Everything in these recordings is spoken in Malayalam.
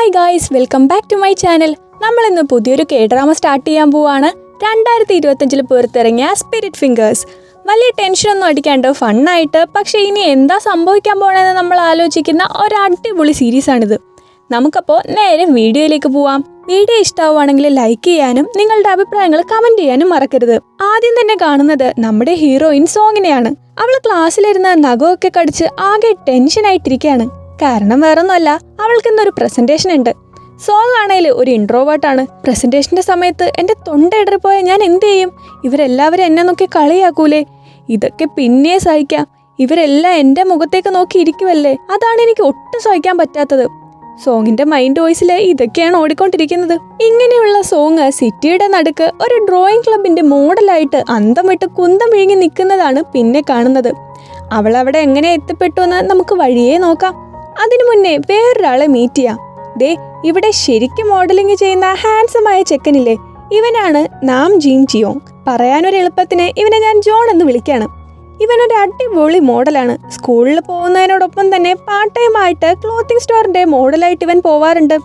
Hi guys, welcome back to my channel. നമ്മളിന്ന് പുതിയൊരു K-ഡ്രാമ സ്റ്റാർട്ട് ചെയ്യാൻ പോവാണ്. 2025 പുറത്തിറങ്ങിയ സ്പിരിറ്റ് ഫിംഗേഴ്സ്. വലിയ ടെൻഷനൊന്നും അടിക്കാണ്ട് ഫണ്ണായിട്ട്, പക്ഷേ ഇനി എന്താ സംഭവിക്കാൻ പോകണമെന്ന് നമ്മൾ ആലോചിക്കുന്ന ഒരു അടിപൊളി സീരീസാണിത്. നമുക്കപ്പോൾ നേരെ വീഡിയോയിലേക്ക് പോവാം. വീഡിയോ ഇഷ്ടമാവുകയാണെങ്കിൽ ലൈക്ക് ചെയ്യാനും നിങ്ങളുടെ അഭിപ്രായങ്ങൾ കമൻറ്റ് ചെയ്യാനും മറക്കരുത്. ആദ്യം തന്നെ കാണുന്നത് നമ്മുടെ ഹീറോയിൻ സോങ്ങിനെയാണ്. അവൾ ക്ലാസ്സിലിരുന്ന് നഖമൊക്കെ കടിച്ച് ആകെ ടെൻഷനായിട്ടിരിക്കുകയാണ്. കാരണം വേറൊന്നുമല്ല, അവൾക്ക് ഇന്നൊരു പ്രസന്റേഷൻ ഉണ്ട്. സോങ് ആണെങ്കിൽ ഒരു ഇൻട്രോവേർട്ടാണ്. പ്രസന്റേഷന്റെ സമയത്ത് എൻ്റെ തൊണ്ട ഇടറിപ്പോയാൽ ഞാൻ എന്ത് ചെയ്യും? ഇവരെല്ലാവരും എന്നെ നോക്കി കളിയാക്കൂലേ? ഇതൊക്കെ പിന്നെ സഹിക്കാം. ഇവരെല്ലാം എൻ്റെ മുഖത്തേക്ക് നോക്കി ഇരിക്കുമല്ലേ, അതാണ് എനിക്ക് ഒട്ടും സഹിക്കാൻ പറ്റാത്തത്. സോങ്ങിന്റെ മൈൻഡ് വോയിസിൽ ഇതൊക്കെയാണ് ഓടിക്കൊണ്ടിരിക്കുന്നത്. ഇങ്ങനെയുള്ള സോങ് സിറ്റിയുടെ നടുക്ക് ഒരു ഡ്രോയിങ് ക്ലബിന്റെ മോഡലായിട്ട് അന്തം വിട്ട് കുന്തം വിഴുങ്ങി നിൽക്കുന്നതാണ് പിന്നെ കാണുന്നത്. അവൾ അവിടെ എങ്ങനെ എത്തിപ്പെട്ടു എന്ന് നമുക്ക് വഴിയേ നോക്കാം. അതിനു മുന്നേ വേറൊരാളെ മീറ്റ് ചെയ്യാം. ദേ, ഇവിടെ ശരിക്കും മോഡലിംഗ് ചെയ്യുന്ന ഹാൻസമായ ചെക്കനില്ലേ, ഇവനാണ് നാം ജീൻ ജിയോങ്. പറയാനൊരു എളുപ്പത്തിന് ഇവനെ ഞാൻ ജോൺ എന്ന് വിളിക്കാണ്. ഇവനൊരു അടിപൊളി മോഡലാണ്. സ്കൂളിൽ പോകുന്നതിനോടൊപ്പം തന്നെ പാർട്ട് ടൈം ആയിട്ട് ക്ലോത്തിങ് സ്റ്റോറിന്റെ മോഡലായിട്ട് ഇവൻ പോവാറുണ്ട്.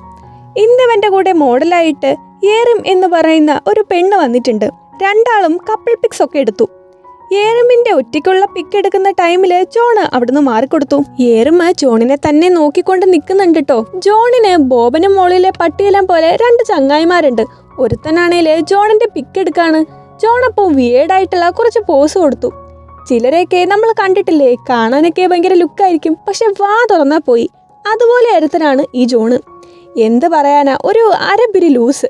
ഇന്ന് ഇവന്റെ കൂടെ മോഡലായിട്ട് ഏറിം എന്ന് പറയുന്ന ഒരു പെണ്ണ് വന്നിട്ടുണ്ട്. രണ്ടാളും കപ്പിൾ പിക്സ് ഒക്കെ എടുത്തു. ഏറിമിന്റെ ഒറ്റയ്ക്കുള്ള പിക്ക് എടുക്കുന്ന ടൈമില് ജോണ് അവിടുന്ന് മാറിക്കൊടുത്തു. ഏറിമ ജോണിനെ തന്നെ നോക്കിക്കൊണ്ട് നിൽക്കുന്നുണ്ട് കേട്ടോ. ജോണിന് ബോബനും മോളിലെ പട്ടിയെല്ലാം പോലെ രണ്ട് ചങ്ങായിമാരുണ്ട്. ഒരുത്തനാണേല് ജോണിന്റെ പിക്ക് എടുക്കാണ്. ജോൺ അപ്പോൾ വിയേർഡായിട്ടുള്ള കുറച്ച് പോസ് കൊടുത്തു. ചിലരെയൊക്കെ നമ്മൾ കണ്ടിട്ടില്ലേ, കാണാനൊക്കെ ഭയങ്കര ലുക്കായിരിക്കും, പക്ഷെ വാ തുറന്നാ പോയി. അതുപോലെ ഒരുത്തനാണ് ഈ ജോണ്. എന്ത് പറയാനാ, ഒരു അരബിരി ലൂസ്.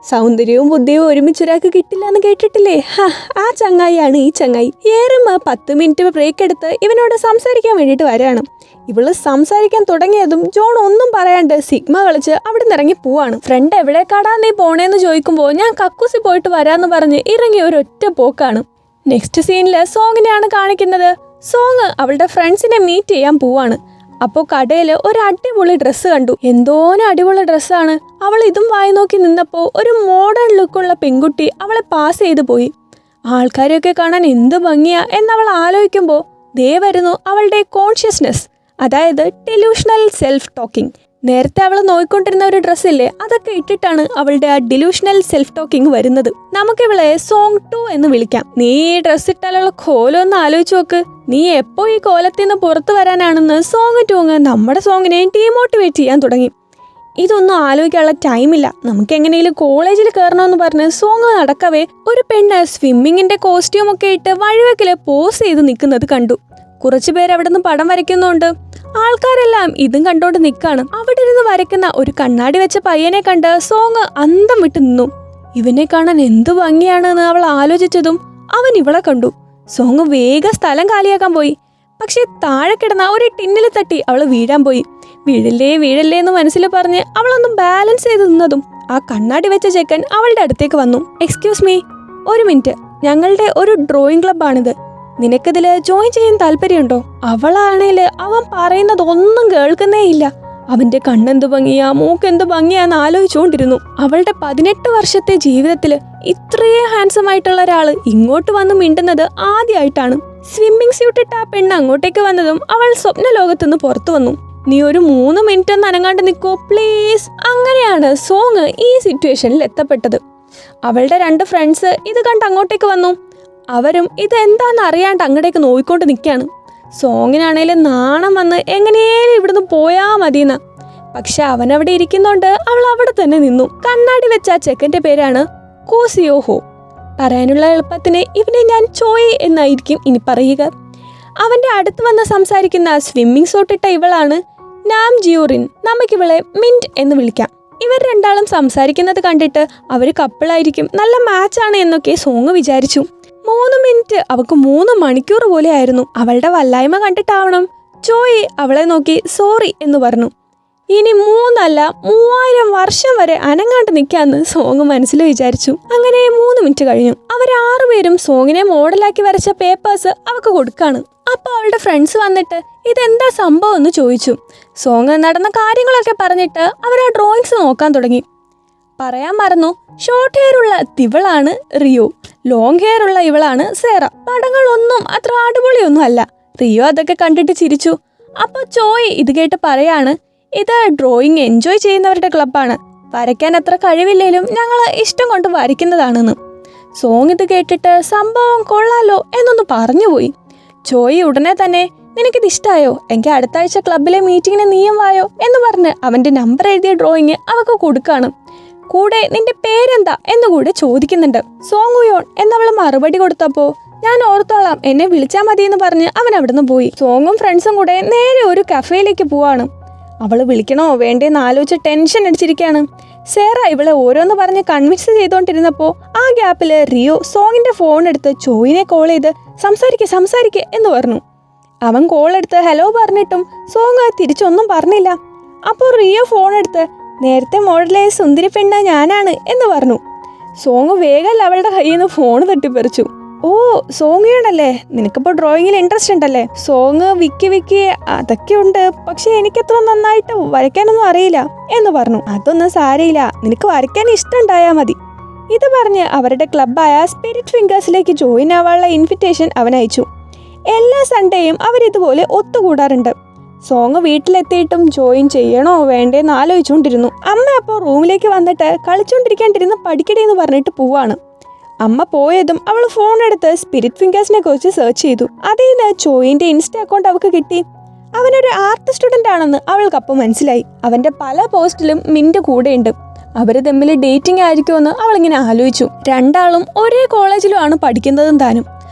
സൗന്ദര്യവും ബുദ്ധിയും ഒരുമിച്ചൊരാൾക്ക് കിട്ടില്ല എന്ന് കേട്ടിട്ടില്ലേ? ആ ചങ്ങായിയാണ് ഈ ചങ്ങായി. ഏറും 10 മിനിറ്റ് ബ്രേക്ക് എടുത്ത് ഇവനോട് സംസാരിക്കാൻ വേണ്ടിയിട്ട് വരാണ്. ഇവള് സംസാരിക്കാൻ തുടങ്ങിയതും ജോൺ ഒന്നും പറയാണ്ട് സിഗ്മ കളിച്ച് അവിടെ നിന്ന് ഇറങ്ങി പോവാണ്. ഫ്രണ്ട് എവിടേക്കാടാ നീ പോണേന്ന് ചോദിക്കുമ്പോൾ ഞാൻ കക്കൂസി പോയിട്ട് വരാന്ന് പറഞ്ഞ് ഇറങ്ങി ഒരൊറ്റ പോക്കാണ്. നെക്സ്റ്റ് സീനില് സോങ്ങിനെയാണ് കാണിക്കുന്നത്. സോങ് അവളുടെ ഫ്രണ്ട്സിനെ മീറ്റ് ചെയ്യാൻ പോവാണ്. അപ്പോൾ കടയിൽ ഒരു അടിപൊളി ഡ്രസ്സ് കണ്ടു. എന്തോരം അടിപൊളി ഡ്രസ്സാണ്. അവൾ ഇതും വായി നോക്കി നിന്നപ്പോൾ ഒരു മോഡേൺ ലുക്കുള്ള പെൺകുട്ടി അവളെ പാസ് ചെയ്തു പോയി. ആൾക്കാരെയൊക്കെ കാണാൻ എന്ത് ഭംഗിയാ എന്നവൾ ആലോചിക്കുമ്പോൾ ദേ വരുന്നു അവളുടെ കോൺഷ്യസ്നെസ്, അതായത് ഡെലൂഷണൽ സെൽഫ് ടോക്കിംഗ്. നേരത്തെ അവൾ നോക്കിക്കൊണ്ടിരുന്ന ഒരു ഡ്രസ്സില്ലേ, അതൊക്കെ ഇട്ടിട്ടാണ് അവളുടെ ആ ഡെലൂഷണൽ സെൽഫ് ടോക്കിംഗ് വരുന്നത്. നമുക്കിവളെ സോങ് 2 എന്ന് വിളിക്കാം. നീ ഈ ഡ്രസ്സ് ഇട്ടാലുള്ള കോലം ഒന്ന് ആലോചിച്ച് നോക്ക്. നീ എപ്പോ ഈ കോലത്തിൽ നിന്ന് പുറത്തു വരാനാണെന്ന് സോങ് 2 നമ്മുടെ സോങ്ങിനെ ഡീമോട്ടിവേറ്റ് ചെയ്യാൻ തുടങ്ങി. ഇതൊന്നും ആലോചിക്കാനുള്ള ടൈമില്ല, നമുക്ക് എങ്ങനെയും കോളേജിൽ കയറണമെന്ന് പറഞ്ഞ് സോങ് നടക്കവേ ഒരു പെണ്ണ് സ്വിമ്മിങ്ങിന്റെ കോസ്റ്റ്യൂം ഒക്കെ ഇട്ട് വഴിവെക്കില് പോസ് ചെയ്ത് നിൽക്കുന്നത് കണ്ടു. കുറച്ചു പേര് അവിടെ നിന്ന് പടം വരയ്ക്കുന്നുണ്ട്. ആൾക്കാരെല്ലാം ഇതും കണ്ടോണ്ട് നിൽക്കാണ്. അവിടെ ഇരുന്ന് വരയ്ക്കുന്ന ഒരു കണ്ണാടി വെച്ച പയ്യനെ കണ്ട് സോങ് അന്തം വിട്ട് നിന്നു. ഇവനെ കാണാൻ എന്ത് ഭംഗിയാണെന്ന് അവൾ ആലോചിച്ചതും അവൻ ഇവളെ കണ്ടു. സോങ് വേഗം സ്ഥലം കാലിയാക്കാൻ പോയി. പക്ഷെ താഴെ കിടന്ന ഒരു ടിന്നിൽ തട്ടി അവൾ വീഴാൻ പോയി. വീഴല്ലേ വീഴല്ലേ എന്ന് മനസ്സിൽ പറഞ്ഞ് അവളൊന്നും ബാലൻസ് ചെയ്ത് നിന്നതും ആ കണ്ണാടി വെച്ച ചെക്കൻ അവളുടെ അടുത്തേക്ക് വന്നു. എക്സ്ക്യൂസ് മീ, ഒരു മിനിറ്റ്, ഞങ്ങളുടെ ഒരു ഡ്രോയിങ് ക്ലബ്ബാണിത്. നിനക്കിതില് ജോയിൻ ചെയ്യാൻ താല്പര്യമുണ്ടോ? അവളാണേല് അവൻ പറയുന്നത് ഒന്നും കേൾക്കുന്നേ ഇല്ല. അവന്റെ കണ്ണെന്ത് ഭംഗിയാ, മൂക്കെന്ത് ഭംഗിയാന്ന് ആലോചിച്ചുകൊണ്ടിരുന്നു. അവളുടെ 18 വർഷത്തെ ജീവിതത്തില് ഇത്രയും ഹാൻസം ആയിട്ടുള്ള ഒരാള് ഇങ്ങോട്ട് വന്ന് മിണ്ടുന്നത് ആദ്യമായിട്ടാണ്. സ്വിമ്മിങ് സ്യൂട്ട് ഇട്ട് ആ പെണ്ണ് അങ്ങോട്ടേക്ക് വന്നതും അവൾ സ്വപ്ന ലോകത്തുനിന്ന് പുറത്തു വന്നു. നീ ഒരു 3 മിനിറ്റ് ഒന്ന് അനങ്ങാണ്ട് നിൽക്കോ പ്ലീസ്. അങ്ങനെയാണ് സോങ് ഈ സിറ്റുവേഷനിൽ എത്തപ്പെട്ടത്. അവളുടെ 2 ഫ്രണ്ട്സ് ഇത് കണ്ട് അങ്ങോട്ടേക്ക് വന്നു. അവരും ഇതെന്താന്ന് അറിയാണ്ട് അങ്ങോട്ടേക്ക് നോക്കിക്കൊണ്ട് നിൽക്കുകയാണ്. സോങ്ങിനാണേലും നാണം വന്ന് എങ്ങനെയും ഇവിടുന്ന് പോയാ മതിയെന്ന. പക്ഷെ അവനവിടെ ഇരിക്കുന്നോണ്ട് അവൾ അവിടെ തന്നെ നിന്നു. കണ്ണാടി വെച്ച ചെക്കൻ്റെ പേരാണ് കോസിയോ ഹോ. പറയാനുള്ള എളുപ്പത്തിന് ഇവനെ ഞാൻ ചോയ് എന്നായിരിക്കും ഇനി പറയുക. അവന്റെ അടുത്ത് വന്ന് സംസാരിക്കുന്ന സ്വിമ്മിങ് സൂട്ടിട്ട ഇവളാണ് നാം ജിയോറിൻ. നമുക്കിവളെ മിന്റ് എന്ന് വിളിക്കാം. ഇവർ രണ്ടാളും സംസാരിക്കുന്നത് കണ്ടിട്ട് അവർ കപ്പിളായിരിക്കും, നല്ല മാച്ചാണ് എന്നൊക്കെ സോങ് വിചാരിച്ചു. 3 മിനിറ്റ് അവൾക്ക് 3 മണിക്കൂർ പോലെ ആയിരുന്നു. അവളുടെ വല്ലായ്മ കണ്ടിട്ടാവണം ജോയി അവളെ നോക്കി സോറി എന്ന് പറഞ്ഞു. ഇനി 3 അല്ല 3000 വർഷം വരെ അനങ്ങാണ്ട് നിൽക്കാന്ന് സോങ് മനസ്സിൽ വിചാരിച്ചു. അങ്ങനെ 3 മിനിറ്റ് കഴിഞ്ഞു. അവർ 6 പേരും സോങ്ങിനെ മോഡലാക്കി വരച്ച പേപ്പേഴ്സ് അവൾക്ക് കൊടുക്കാണ്. അപ്പോൾ അവളുടെ ഫ്രണ്ട്സ് വന്നിട്ട് ഇതെന്താ സംഭവം എന്ന് ചോദിച്ചു. സോങ് നടന്ന കാര്യങ്ങളൊക്കെ പറഞ്ഞിട്ട് അവർ ആ ഡ്രോയിങ്സ് നോക്കാൻ തുടങ്ങി. പറയാൻ മറന്നു, ഷോർട്ട് ഹെയർ ഉള്ള ഇവളാണ് റിയോ, ലോങ് ഹെയർ ഉള്ള ഇവളാണ് സേറ. പടങ്ങളൊന്നും അത്ര അടിപൊളിയൊന്നും അല്ല. റിയോ അതൊക്കെ കണ്ടിട്ട് ചിരിച്ചു. അപ്പോൾ ചോയ് ഇത് കേട്ട് പറയാണ്, ഇത് ഡ്രോയിങ് എൻജോയ് ചെയ്യുന്നവരുടെ ക്ലബ്ബാണ്. വരയ്ക്കാൻ അത്ര കഴിവില്ലേലും ഞങ്ങൾ ഇഷ്ടം കൊണ്ട് വരയ്ക്കുന്നതാണെന്ന്. സോങ് ഇത് കേട്ടിട്ട് സംഭവം കൊള്ളാലോ എന്നൊന്ന് പറഞ്ഞുപോയി. ജോയി ഉടനെ തന്നെ നിനക്കിത് ഇഷ്ടമായോ, എങ്കിൽ അടുത്ത ആഴ്ച ക്ലബിലെ മീറ്റിങ്ങിന് നീയും വായോ എന്ന് പറഞ്ഞ് അവൻ്റെ നമ്പർ എഴുതിയ ഡ്രോയിങ് അവൾക്ക് കൊടുക്കാണ്. കൂടെ നിന്റെ പേരെന്താ എന്നുകൂടെ ചോദിക്കുന്നുണ്ട്. സോങ്ങുയോൺ എന്നവൾ മറുപടി കൊടുത്തപ്പോൾ ഞാൻ ഓർത്തോളാം, എന്നെ വിളിച്ചാൽ മതി എന്ന് പറഞ്ഞ് അവൻ അവിടുന്ന് പോയി. സോങ്ങും ഫ്രണ്ട്സും കൂടെ നേരെ ഒരു കഫേയിലേക്ക് പോവാണ്. അവൾ വിളിക്കണോ വേണ്ടേന്ന് ആലോചിച്ച് ടെൻഷൻ അടിച്ചിരിക്കുകയാണ്. സേറ ഇവളെ ഓരോന്ന് പറഞ്ഞ് കൺവിൻസ് ചെയ്തുകൊണ്ടിരുന്നപ്പോൾ ആ ഗ്യാപ്പിൽ റിയോ സോങ്ങിൻ്റെ ഫോൺ എടുത്ത് ജോയിനെ കോൾ ചെയ്ത് സംസാരിക്കേ എന്ന് പറഞ്ഞു. അവൻ കോൾ എടുത്ത് ഹലോ പറഞ്ഞിട്ടും സോങ് തിരിച്ചൊന്നും പറഞ്ഞില്ല. അപ്പോൾ റിയോ ഫോൺ എടുത്ത് നേരത്തെ മോഡലെ സുന്ദരി പെണ്ണ് ഞാനാണ് എന്ന് പറഞ്ഞു. സോങ് വേഗം അവളുടെ കയ്യിൽ നിന്ന് ഫോൺ തട്ടിപ്പറിച്ചു. ഓ സോങ്ങിയാണല്ലേ, നിനക്കിപ്പോൾ ഡ്രോയിങ്ങിൽ ഇൻട്രസ്റ്റ് ഉണ്ടല്ലേ? സോങ് വിക്കി അതൊക്കെ ഉണ്ട്, പക്ഷെ എനിക്കത്ര നന്നായിട്ട് വരയ്ക്കാനൊന്നും അറിയില്ല എന്ന് പറഞ്ഞു. അതൊന്നും സാരയില്ല, നിനക്ക് വരയ്ക്കാൻ ഇഷ്ടമുണ്ടായാൽ മതി. ഇത് പറഞ്ഞ് അവരുടെ ക്ലബ്ബായ സ്പിരിറ്റ് ഫിംഗേഴ്സിലേക്ക് ജോയിൻ ആവാനുള്ള ഇൻവിറ്റേഷൻ അവൻ അയച്ചു. എല്ലാ സൺഡേയും അവരിതുപോലെ ഒത്തുകൂടാറുണ്ട്. സോങ് വീട്ടിലെത്തിയിട്ടും ജോയിൻ ചെയ്യണോ വേണ്ടേന്ന് ആലോചിച്ചുകൊണ്ടിരുന്നു. അമ്മ അപ്പോൾ റൂമിലേക്ക് വന്നിട്ട് കളിച്ചുകൊണ്ടിരിക്കാണ്ടിരുന്ന് പഠിക്കടേന്ന് പറഞ്ഞിട്ട് പോവാണ്. അമ്മ പോയതും അവൾ ഫോൺ എടുത്ത് സ്പിരിറ്റ് ഫിംഗേഴ്സിനെ കുറിച്ച് സെർച്ച് ചെയ്തു. അതിൽ നിന്ന് ജോയിൻ്റെ ഇൻസ്റ്റ അക്കൗണ്ട് അവൾക്ക് കിട്ടി. അവനൊരു ആർട്ട് സ്റ്റുഡൻ്റ് ആണെന്ന് അവൾക്കപ്പോൾ മനസ്സിലായി. അവൻ്റെ പല പോസ്റ്റിലും മിൻ്റെ കൂടെയുണ്ട്. അവർ തമ്മിൽ ഡേറ്റിംഗ് ആയിരിക്കുമെന്ന് അവളിങ്ങനെ ആലോചിച്ചു. രണ്ടാളും ഒരേ കോളേജിലുമാണ് പഠിക്കുന്നതും താനും.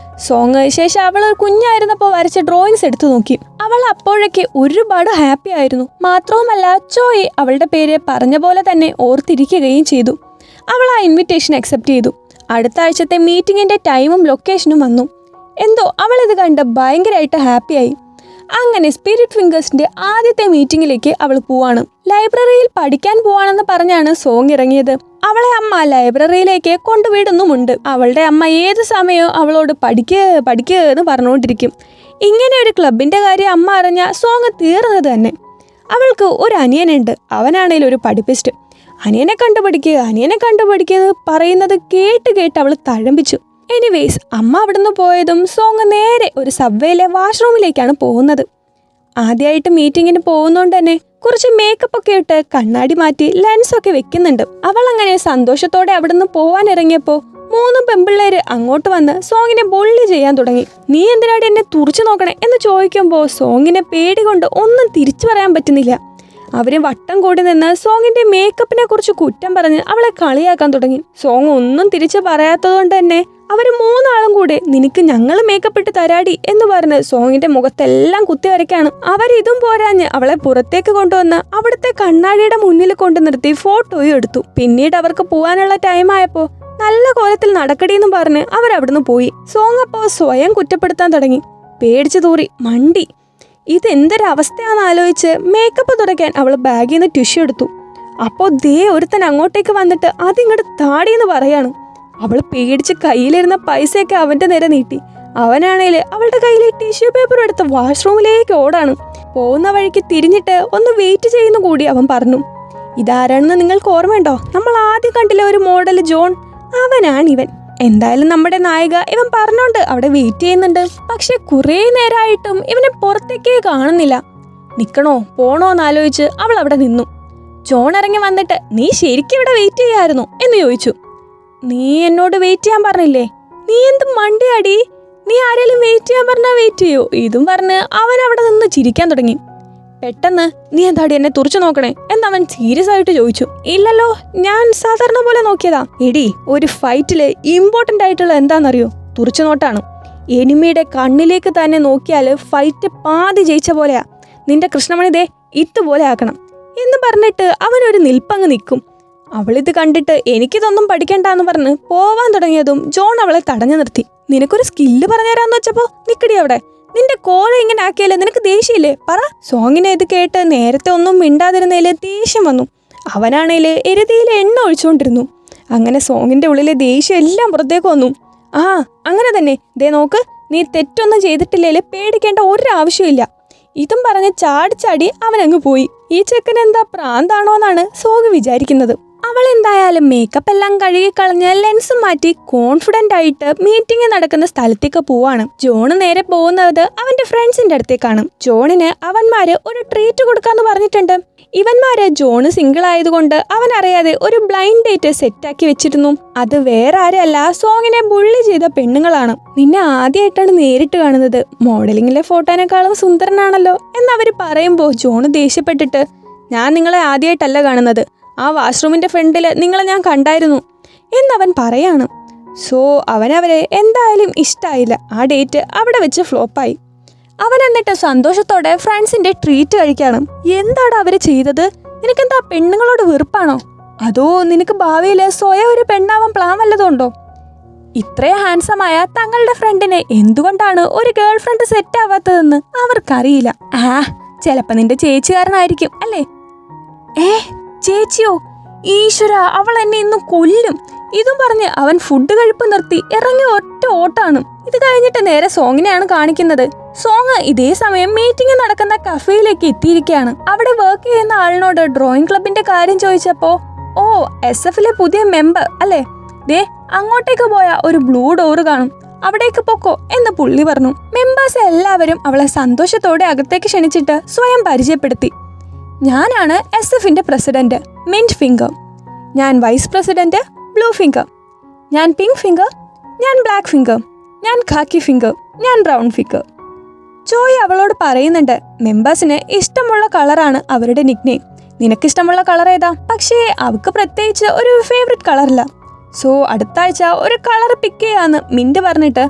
സോങ് ശേഷം അവൾ കുഞ്ഞായിരുന്നപ്പോൾ വരച്ച ഡ്രോയിങ്സ് എടുത്തു നോക്കി. അവൾ അപ്പോഴൊക്കെ ഒരുപാട് ഹാപ്പി ആയിരുന്നു. മാത്രവുമല്ല ജോയി അവളുടെ പേര് പറഞ്ഞ പോലെ തന്നെ ഓർത്തിരിക്കുകയും ചെയ്തു. അവൾ ആ ഇൻവിറ്റേഷൻ അക്സെപ്റ്റ് ചെയ്തു. അടുത്ത ആഴ്ചത്തെ മീറ്റിങ്ങിൻ്റെ ടൈമും ലൊക്കേഷനും വന്നു. എന്തോ അവളിത് കണ്ട് ഭയങ്കരമായിട്ട് ഹാപ്പിയായി. അങ്ങനെ സ്പിരിറ്റ് ഫിംഗേഴ്സിൻ്റെ ആദ്യത്തെ മീറ്റിങ്ങിലേക്ക് അവൾ പോവാണ്. ലൈബ്രറിയിൽ പഠിക്കാൻ പോവാണെന്ന് പറഞ്ഞാണ് സോങ് ഇറങ്ങിയത്. അവളെ അമ്മ ലൈബ്രറിയിലേക്ക് കൊണ്ടുവിടുന്നുമുണ്ട്. അവളുടെ അമ്മ ഏത് സമയവും അവളോട് പഠിക്കുക എന്ന് പറഞ്ഞുകൊണ്ടിരിക്കും. ഇങ്ങനെ ഒരു ക്ലബിൻ്റെ കാര്യം അമ്മ അറിഞ്ഞ സോങ് തീർന്നത് തന്നെ. അവൾക്ക് ഒരു അനിയനുണ്ട്. അവനാണേലും ഒരു പഠിപ്പിസ്റ്റ്. അനിയനെ കണ്ടുപിടിക്കുക പറയുന്നത് കേട്ട് അവൾ തഴമ്പിച്ചു. എനിവേസ് അമ്മ അവിടുന്ന് പോയതും സോങ് നേരെ ഒരു സബ്വേയിലെ വാഷ്റൂമിലേക്കാണ് പോകുന്നത്. ആദ്യമായിട്ട് മീറ്റിങ്ങിന് പോകുന്നതുകൊണ്ട് തന്നെ കുറച്ച് മേക്കപ്പ് ഒക്കെ ഇട്ട് കണ്ണാടി മാറ്റി ലെൻസൊക്കെ വെക്കുന്നുണ്ട്. അവൾ അങ്ങനെ സന്തോഷത്തോടെ അവിടുന്ന് പോവാനിറങ്ങിയപ്പോൾ 3 പെമ്പിള്ളേര് അങ്ങോട്ട് വന്ന് സോങ്ങിനെ ബുള്ളി ചെയ്യാൻ തുടങ്ങി. നീ എന്തിനാടി എന്നെ തുറച്ചു നോക്കണേ എന്ന് ചോദിക്കുമ്പോൾ സോങ്ങിനെ പേടി കൊണ്ട് ഒന്നും തിരിച്ചു പറയാൻ പറ്റുന്നില്ല. അവര് വട്ടം കൂടി നിന്ന് സോങ്ങിന്റെ മേക്കപ്പിനെ കുറിച്ച് കുറ്റം പറഞ്ഞ് അവളെ കളിയാക്കാൻ തുടങ്ങി. സോങ് ഒന്നും തിരിച്ചു പറയാത്തതുകൊണ്ട് തന്നെ അവര് 3 ആളും കൂടെ നിനക്ക് ഞങ്ങൾ മേക്കപ്പ് ഇട്ട് തരാടി എന്ന് പറഞ്ഞ് സോങ്ങിന്റെ മുഖത്തെല്ലാം കുത്തി വരയ്ക്കാണ്. അവരിതും പോരാഞ്ഞ് അവളെ പുറത്തേക്ക് കൊണ്ടുവന്ന് അവിടുത്തെ കണ്ണാടിയുടെ മുന്നിൽ കൊണ്ടു നിർത്തി ഫോട്ടോയും എടുത്തു. പിന്നീട് അവർക്ക് പോവാനുള്ള ടൈം ആയപ്പോ നല്ല കോലത്തിൽ നടക്കടിയെന്ന് പറഞ്ഞ് അവരവിടുന്ന് പോയി. സോങ് അപ്പോൾ സ്വയം കുറ്റപ്പെടുത്താൻ തുടങ്ങി. പേടിച്ചു തൂറി മണ്ടി. ഇതെന്തൊരവസ്ഥയാണെന്ന് ആലോചിച്ച് മേക്കപ്പ് തുടയ്ക്കാൻ അവൾ ബാഗിൽ നിന്ന് ടിഷ്യൂ എടുത്തു. അപ്പോൾ ദേ ഒരുത്തൻ അങ്ങോട്ടേക്ക് വന്നിട്ട് അതിങ്ങോട്ട് താടിയെന്ന് പറയാണ്. അവൾ പേടിച്ച് കയ്യിലിരുന്ന പൈസയൊക്കെ അവൻ്റെ നേരെ നീട്ടി. അവനാണേൽ അവളുടെ കയ്യിൽ ടിഷ്യൂ പേപ്പർ എടുത്ത് വാഷ്റൂമിലേക്ക് ഓടാണ്. പോകുന്ന വഴിക്ക് തിരിഞ്ഞിട്ട് ഒന്ന് വെയിറ്റ് ചെയ്യുന്നു കൂടി അവൻ പറഞ്ഞു. ഇതാരാണെന്ന് നിങ്ങൾക്ക് ഓർമ്മയുണ്ടോ? നമ്മൾ ആദ്യം കണ്ടില്ല ഒരു മോഡൽ ജോൺ, അവനാണിവൻ. എന്തായാലും നമ്മുടെ നായിക ഇവൻ പറഞ്ഞോണ്ട് അവിടെ വെയിറ്റ് ചെയ്യുന്നുണ്ട്. പക്ഷെ കുറേ നേരമായിട്ടും ഇവനെ പുറത്തേക്കേ കാണുന്നില്ല. നിക്കണോ പോണോ എന്നാലോചിച്ച് അവൾ അവിടെ നിന്നു. ജോൺ ഇറങ്ങി വന്നിട്ട് നീ ശരിക്കും ഇവിടെ വെയിറ്റ് ചെയ്യായിരുന്നു എന്ന് ചോദിച്ചു. നീ എന്നോട് വെയിറ്റ് ചെയ്യാൻ പറഞ്ഞില്ലേ? നീ എന്ത് മണ്ടിയാടി, നീ ആരെങ്കിലും വെയിറ്റ് ചെയ്യാൻ പറഞ്ഞാൽ വെയിറ്റ് ചെയ്യോ? ഇതും പറഞ്ഞ് അവൻ അവിടെ നിന്ന് ചിരിക്കാൻ തുടങ്ങി. പെട്ടെന്ന് നീ എന്താടി എന്നെ തുറച്ചു നോക്കണേ എന്നവൻ സീരിയസ് ആയിട്ട് ചോദിച്ചു. ഇല്ലല്ലോ, ഞാൻ സാധാരണ പോലെ നോക്കിയതാ. എടി, ഒരു ഫൈറ്റില് ഇമ്പോർട്ടൻ്റ് ആയിട്ടുള്ള എന്താണെന്നറിയോ? തുറച്ചു നോട്ടാണ്. എനിമിയുടെ കണ്ണിലേക്ക് തന്നെ നോക്കിയാൽ ഫൈറ്റ് പാതി ജയിച്ച പോലെയാ. നിന്റെ കൃഷ്ണമണി ദേ ഇതുപോലെ ആക്കണം എന്ന് പറഞ്ഞിട്ട് അവനൊരു നിൽപ്പങ്ങ് നിൽക്കും. അവളിത് കണ്ടിട്ട് എനിക്കിതൊന്നും പഠിക്കണ്ടെന്ന് പറഞ്ഞ് പോവാൻ തുടങ്ങിയതും ജോൺ അവളെ തടഞ്ഞു നിർത്തി. നിനക്കൊരു സ്കില്ല് പറഞ്ഞുതരാന്ന് വെച്ചപ്പോൾ നിക്കടി അവിടെ. നിന്റെ കോല ഇങ്ങനെ ആക്കിയാലേ നിനക്ക് ദേഷ്യമില്ലേ? പറ. സോങ്ങിനെ ഇത് കേട്ട് നേരത്തെ ഒന്നും മിണ്ടാതിരുന്നതിൽ ദേഷ്യം വന്നു. അവനാണേൽ എരുതിയിൽ എണ്ണ ഒഴിച്ചുകൊണ്ടിരുന്നു. അങ്ങനെ സോങ്ങിന്റെ ഉള്ളിലെ ദേഷ്യം എല്ലാം പുറത്തേക്ക് വന്നു. ആ അങ്ങനെ തന്നെ, ദേ നോക്ക്, നീ തെറ്റൊന്നും ചെയ്തിട്ടില്ലേൽ പേടിക്കേണ്ട ഒരാവശ്യമില്ല. ഇതും പറഞ്ഞ് ചാടി അവനങ്ങ് പോയി. ഈ ചെക്കൻ എന്താ പ്രാന്താണോ എന്നാണ് സോങ് വിചാരിക്കുന്നത്. അവൾ എന്തായാലും മേക്കപ്പ് എല്ലാം കഴുകിക്കളഞ്ഞ് ലെൻസും മാറ്റി കോൺഫിഡൻ്റ് ആയിട്ട് മീറ്റിംഗ് നടക്കുന്ന സ്ഥലത്തേക്ക് പോവാണ്. ജോണ് നേരെ പോകുന്നത് അവന്റെ ഫ്രണ്ട്സിന്റെ അടുത്തേക്കാണ്. ജോണിന് അവന്മാര് ഒരു ട്രീറ്റ് കൊടുക്കാന്ന് പറഞ്ഞിട്ടുണ്ട്. ഇവന്മാര് ജോണ് സിംഗിൾ ആയതുകൊണ്ട് അവൻ അറിയാതെ ഒരു ബ്ലൈൻഡ് ഡേറ്റ് സെറ്റാക്കി വെച്ചിരുന്നു. അത് വേറെ ആരല്ല, സോങ്ങിനെ ബുള്ളി ചെയ്ത പെണ്ണുങ്ങളാണ്. നിന്നെ ആദ്യമായിട്ടാണ് നേരിട്ട് കാണുന്നത്, മോഡലിങ്ങിലെ ഫോട്ടോനേക്കാളും സുന്ദരനാണല്ലോ എന്നവർ പറയുമ്പോൾ ജോണ് ദേഷ്യപ്പെട്ടിട്ട്, ഞാൻ നിങ്ങളെ ആദ്യമായിട്ടല്ല കാണുന്നത്, ആ വാഷ്റൂമിൻ്റെ ഫ്രണ്ടിൽ നിങ്ങളെ ഞാൻ കണ്ടായിരുന്നു എന്നവൻ പറയാണ്. സോ അവനവരെ എന്തായാലും ഇഷ്ടമായില്ല. ആ ഡേറ്റ് അവിടെ വെച്ച് ഫ്ലോപ്പായി. അവൻ എന്നിട്ട് സന്തോഷത്തോടെ ഫ്രണ്ട്സിൻ്റെ ട്രീറ്റ് കഴിക്കാണ്. എന്താണ് അവർ ചെയ്തത്? നിനക്കെന്താ പെണ്ണുങ്ങളോട് വെറുപ്പാണോ? അതോ നിനക്ക് ഭാവിയിൽ സ്വയം ഒരു പെണ്ണാവാൻ പ്ലാൻ വല്ലതുണ്ടോ? ഇത്രയും ഹാൻസമായ തങ്ങളുടെ ഫ്രണ്ടിനെ എന്തുകൊണ്ടാണ് ഒരു ഗേൾ ഫ്രണ്ട് സെറ്റ് ആവാത്തതെന്ന് അവർക്കറിയില്ല. ചിലപ്പോൾ നിന്റെ ചേച്ചിക്കാരനായിരിക്കും അല്ലേ? ചേച്ചിയോ? ഈശ്വര, അവൾ എന്നെ ഇന്ന് കൊല്ലും. ഇതും പറഞ്ഞ് അവൻ ഫുഡ് കഴിപ്പ് നിർത്തി ഇറങ്ങി ഒറ്റ ഓട്ടാണ്. ഇത് കഴിഞ്ഞിട്ട് നേരെ സോങ്ങിനെയാണ് കാണിക്കുന്നത്. സോങ് ഇതേ സമയം മീറ്റിംഗ് നടക്കുന്ന കഫേയിലേക്ക് എത്തിയിരിക്കുകയാണ്. അവിടെ വർക്ക് ചെയ്യുന്ന ആളിനോട് ഡ്രോയിങ് ക്ലബിന്റെ കാര്യം ചോദിച്ചപ്പോ, ഓ SF-ലെ പുതിയ മെമ്പർ അല്ലേ, ദേ അങ്ങോട്ടേക്ക് പോയ ഒരു ബ്ലൂ ഡോറ് കാണും, അവിടേക്ക് പൊക്കോ എന്ന് പുള്ളി പറഞ്ഞു. മെമ്പേഴ്സ് എല്ലാവരും അവളെ സന്തോഷത്തോടെ അകത്തേക്ക് ക്ഷണിച്ചിട്ട് സ്വയം പരിചയപ്പെടുത്തി. ഞാനാണ് SF-ന്റെ പ്രസിഡന്റ് മിന്റ് ഫിംഗർ, ഞാൻ വൈസ് പ്രസിഡന്റ് ബ്ലൂ ഫിംഗർ, ഞാൻ പിങ്ക് ഫിംഗർ, ഞാൻ ബ്ലാക്ക് ഫിംഗർ, ഞാൻ ഖാക്കി ഫിംഗർ, ഞാൻ ബ്രൗൺ ഫിംഗർ. ജോയ് അവളോട് പറയുന്നുണ്ട്, മെമ്പേഴ്സിന് ഇഷ്ടമുള്ള കളറാണ് അവരുടെ നിക്നെയിം. നിനക്കിഷ്ടമുള്ള കളർ ഏതാ? പക്ഷേ അവൾക്ക് പ്രത്യേകിച്ച് ഒരു ഫേവറേറ്റ് കളറില്ല. സോ അടുത്ത ആഴ്ച ഒരു കളർ പിക്ക് ചെയ്യാന്ന് മിന്റ് പറഞ്ഞിട്ട്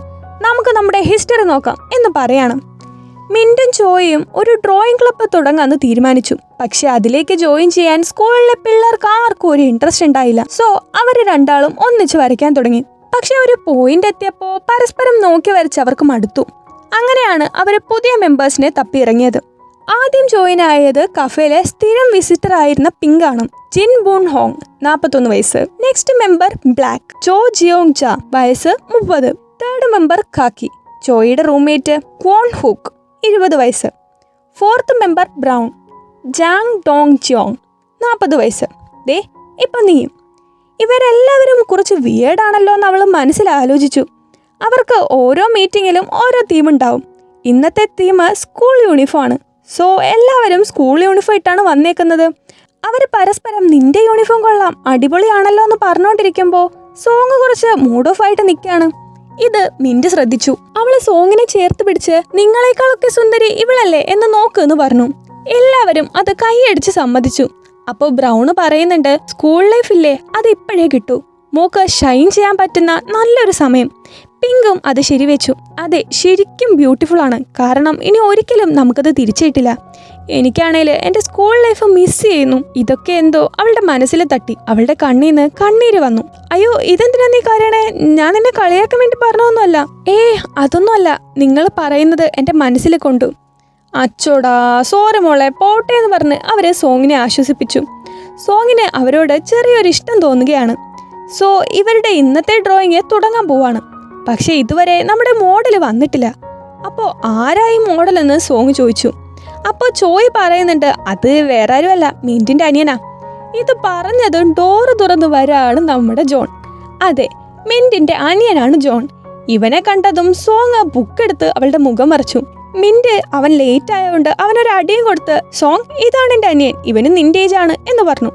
നമുക്ക് നമ്മുടെ ഹിസ്റ്ററി നോക്കാം എന്ന് പറയണം. മിന്റും ജോയും ഒരു ഡ്രോയിങ് ക്ലബ്ബ് തുടങ്ങാന്ന് തീരുമാനിച്ചു. പക്ഷെ അതിലേക്ക് ജോയിൻ ചെയ്യാൻ സ്കൂളിലെ പിള്ളേർക്ക് ആർക്കും ഒരു ഇൻട്രസ്റ്റ് ഉണ്ടായില്ല. സോ അവർ രണ്ടാളും ഒന്നിച്ച് വരയ്ക്കാൻ തുടങ്ങി. പക്ഷെ ഒരു പോയിന്റ് എത്തിയപ്പോൾ പരസ്പരം നോക്കി വരച്ച് അവർക്ക് മടുത്തു. അങ്ങനെയാണ് അവർ പുതിയ മെമ്പേഴ്സിനെ തപ്പിയിറങ്ങിയത്. ആദ്യം ജോയിൻ ആയത് കഫേയിലെ സ്ഥിരം വിസിറ്റർ ആയിരുന്ന പിങ്ക് ആണ്, ജിൻ ബൂൺ ഹോങ്, 41 വയസ്സ്. Next member black, Cho Jeong Cha, വയസ്സ് 30. തേർഡ് മെമ്പർ ഖാക്കി, ചോയുടെ റൂംമേറ്റ് ക്വോൺ ഹുക്ക്, 20 വയസ്സ്. Fourth member brown, Jang Dong Jeong, 40 വയസ്സ്. ദേ ഇപ്പം നീയും. ഇവരെല്ലാവരും കുറച്ച് വിയേർഡാണല്ലോ എന്ന് അവൾ മനസ്സിലാലോചിച്ചു. അവർക്ക് ഓരോ മീറ്റിങ്ങിലും ഓരോ തീമുണ്ടാവും. ഇന്നത്തെ തീം സ്കൂൾ യൂണിഫോം ആണ്. സോ എല്ലാവരും സ്കൂൾ യൂണിഫോം ഇട്ടാണ് വന്നേക്കുന്നത്. അവർ പരസ്പരം നിന്റെ യൂണിഫോം കൊള്ളാം, അടിപൊളിയാണല്ലോ എന്ന് പറഞ്ഞുകൊണ്ടിരിക്കുമ്പോൾ സോങ് കുറച്ച് മൂഡ് ഓഫ് ആയിട്ട് നിൽക്കുകയാണ്. ഇത് മിന്റ് ശ്രദ്ധിച്ചു. അവള് സോങ്ങിനെ ചേർത്ത് പിടിച്ച് നിങ്ങളെക്കാളൊക്കെ സുന്ദരി ഇവളല്ലേ എന്ന് നോക്ക് എന്ന് പറഞ്ഞു. എല്ലാവരും അത് കൈയടിച്ച് സമ്മതിച്ചു. അപ്പോൾ ബ്രൗണ് പറയുന്നുണ്ട്, സ്കൂൾ ലൈഫ് ഇല്ലേ അത് ഇപ്പോഴേ കിട്ടൂ, മോക്ക് ഷൈൻ ചെയ്യാൻ പറ്റുന്ന നല്ലൊരു സമയം. പിങ്കും അത് ശരിവെച്ചു. അതെ, ശരിക്കും ബ്യൂട്ടിഫുൾ ആണ്, കാരണം ഇനി ഒരിക്കലും നമുക്കത് തിരിച്ചു കിട്ടില്ല. എനിക്കാണേൽ എൻ്റെ സ്കൂൾ ലൈഫ് മിസ് ചെയ്യുന്നു. ഇതൊക്കെ എന്തോ അവളുടെ മനസ്സിൽ തട്ടി. അവളുടെ കണ്ണീന്ന് കണ്ണീര് വന്നു. അയ്യോ ഇതെന്തിനാ നീ കരയണേ? ഞാൻ നിന്നെ കളിയാക്കാൻ വേണ്ടി പറഞ്ഞൊന്നുമല്ല. അതൊന്നുമല്ല, നിങ്ങൾ പറയുന്നത് എൻ്റെ മനസ്സിൽ കൊണ്ടു. അച്ചോടാ സോറി മോളെ, പോട്ടെ എന്ന് പറഞ്ഞ് അവരെ സോങ്ങിനെ ആശ്വസിപ്പിച്ചു. സോങ്ങിന് അവരോട് ചെറിയൊരു ഇഷ്ടം തോന്നുകയാണ്. സോ ഇവരുടെ ഇന്നത്തെ ഡ്രോയിങ് തുടങ്ങാൻ പോവാണ്. പക്ഷെ ഇതുവരെ നമ്മുടെ മോഡൽ വന്നിട്ടില്ല. അപ്പോൾ ആരായി മോഡലെന്ന് സോങ് ചോദിച്ചു. അപ്പോൾ ചോയ് പറയുന്നുണ്ട്, അത് വേറെ ആരുമല്ല, മിന്റിൻ്റെ അനിയനാ. ഇത് പറഞ്ഞത് ഡോറ് തുറന്നു വരാണ് നമ്മുടെ ജോൺ. അതെ, മിന്റിൻ്റെ അനിയനാണ് ജോൺ. ഇവനെ കണ്ടതും സോങ് ബുക്കെടുത്ത് അവളുടെ മുഖം മറച്ചു. മിന്റ് അവൻ ലേറ്റ് ആയതുകൊണ്ട് അവനൊരു അടിയും കൊടുത്ത്, സോങ് ഇതാണ് എൻ്റെ അനിയൻ, ഇവന് നിന്റെ ഏജാണ് എന്ന് പറഞ്ഞു.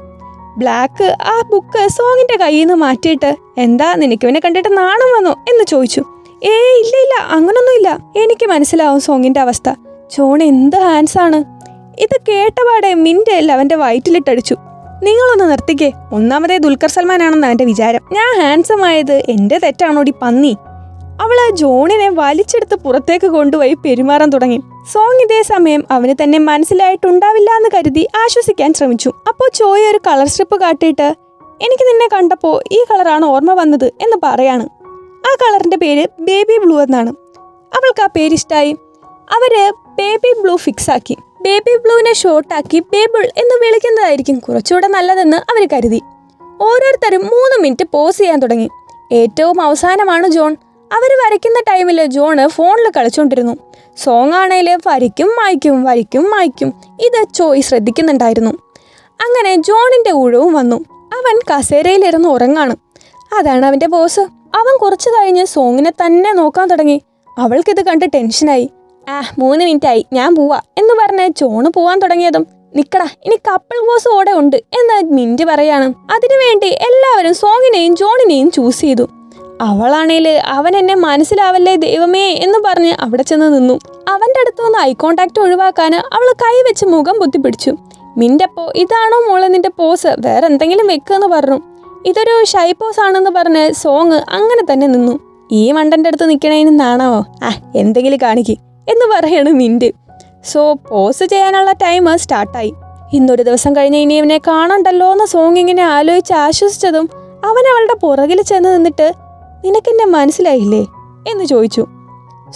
ബ്ലാക്ക് ആ ബുക്ക് സോങ്ങിൻ്റെ കയ്യിൽ നിന്ന് മാറ്റിയിട്ട്, എന്താ നിനക്കിവനെ കണ്ടിട്ട് നാണം വന്നോ എന്ന് ചോദിച്ചു. ഇല്ല അങ്ങനൊന്നുമില്ല, എനിക്ക് മനസ്സിലാവും സോങ്ങിൻ്റെ അവസ്ഥ. ജോൺ എന്ത് ഹാൻസാണ്. ഇത് കേട്ടപാടെ മിന്റ് അവൻ്റെ വയറ്റിലിട്ടടിച്ചു. നിങ്ങളൊന്ന് നിർത്തിക്കേ, ഒന്നാമതേ ദുൽഖർ സൽമാനാണെന്നാണ് എൻ്റെ വിചാരം. ഞാൻ ഹാൻസം ആയത് എൻ്റെ തെറ്റാണോടി പന്നി. അവള് ജോണിനെ വലിച്ചെടുത്ത് പുറത്തേക്ക് കൊണ്ടുപോയി പെരുമാറാൻ തുടങ്ങി. സോങ് ഇതേ സമയം അവന് തന്നെ മനസ്സിലായിട്ടുണ്ടാവില്ല എന്ന് കരുതി ആശ്വസിക്കാൻ ശ്രമിച്ചു. അപ്പോൾ ചോയ് ഒരു കളർ സ്ട്രിപ്പ് കാട്ടിയിട്ട്, എനിക്ക് നിന്നെ കണ്ടപ്പോൾ ഈ കളറാണ് ഓർമ്മ വന്നത് എന്ന് പറയാണ്. ആ കളറിൻ്റെ പേര് ബേബി ബ്ലൂ എന്നാണ്. അവൾക്ക് ആ പേരിഷ്ടായി. അവര് ബേബി ബ്ലൂ ഫിക്സ് ആക്കി. ബേബി ബ്ലൂവിനെ ഷോർട്ടാക്കി ബേബിൾ എന്ന് വിളിക്കുന്നതായിരിക്കും കുറച്ചുകൂടെ നല്ലതെന്ന് അവർ കരുതി. ഓരോരുത്തരും 3 മിനിറ്റ് പോസ് ചെയ്യാൻ തുടങ്ങി. ഏറ്റവും അവസാനമാണ് ജോൺ. അവർ വരയ്ക്കുന്ന ടൈമിൽ ജോണ് ഫോണിൽ കളിച്ചുകൊണ്ടിരുന്നു. സോങ് ആണേൽ വരയ്ക്കും മായ്ക്കും. ഇത് ചോയ് ശ്രദ്ധിക്കുന്നുണ്ടായിരുന്നു. അങ്ങനെ ജോണിൻ്റെ ഊഴവും വന്നു. അവൻ കസേരയിലിരുന്ന് ഉറങ്ങാണ്. അതാണ് അവൻ്റെ ബോസ്. അവൻ കുറച്ച് കഴിഞ്ഞ് സോങ്ങിനെ തന്നെ നോക്കാൻ തുടങ്ങി. അവൾക്കിത് കണ്ട് ടെൻഷനായി. 3 മിനിറ്റായി, ഞാൻ പോവാ എന്ന് പറഞ്ഞ് ജോണ് പോവാൻ തുടങ്ങിയതും നിക്കടാ, ഇനി കപ്പിൾ പോസ് ഓടെ ഉണ്ട് എന്ന് മിന്റ് പറയാണ്. അതിനുവേണ്ടി എല്ലാവരും സോങ്ങിനെയും ജോണിനെയും ചൂസ് ചെയ്തു. അവളാണേല് അവൻ എന്നെ മനസ്സിലാവല്ലേ ദൈവമേ എന്ന് പറഞ്ഞ് അവിടെ ചെന്ന് നിന്നു. അവൻ്റെ അടുത്ത് നിന്ന് ഐ കോണ്ടാക്ട് ഒഴിവാക്കാൻ അവൾ കൈവച്ച് മുഖം പൊത്തിപ്പിടിച്ചു. മിൻ്റപ്പോ ഇതാണോ മോളെ നിന്റെ പോസ്, വേറെ എന്തെങ്കിലും വെക്കുമെന്ന് പറഞ്ഞു. ഇതൊരു ഷൈ പോസ് ആണെന്ന് പറഞ്ഞ് സോങ് അങ്ങനെ തന്നെ നിന്നു. ഈ മണ്ടൻ്റെ അടുത്ത് നിൽക്കണേന് നാണാവോ, എന്തെങ്കിലും കാണിക്ക് എന്ന് പറയാണ് മിന്റ്. സോ പോസ് ചെയ്യാനുള്ള ടൈം സ്റ്റാർട്ടായി. ഇന്നൊരു ദിവസം കഴിഞ്ഞ് ഇനി ഇവനെ കാണണ്ടല്ലോ എന്ന് സോങ് ഇങ്ങനെ ആലോചിച്ച് ആശ്വസിച്ചതും അവൻ അവളുടെ പുറകിൽ ചെന്ന് നിന്നിട്ട് നിനക്കെന്നെ മനസ്സിലായില്ലേ എന്ന് ചോദിച്ചു.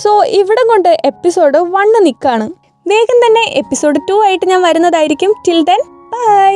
സോ ഇവിടം കൊണ്ട് എപ്പിസോഡ് 1 നിൽക്കാണ്. വേഗം തന്നെ എപ്പിസോഡ് 2 ആയിട്ട് ഞാൻ വരുന്നതായിരിക്കും. Till then bye.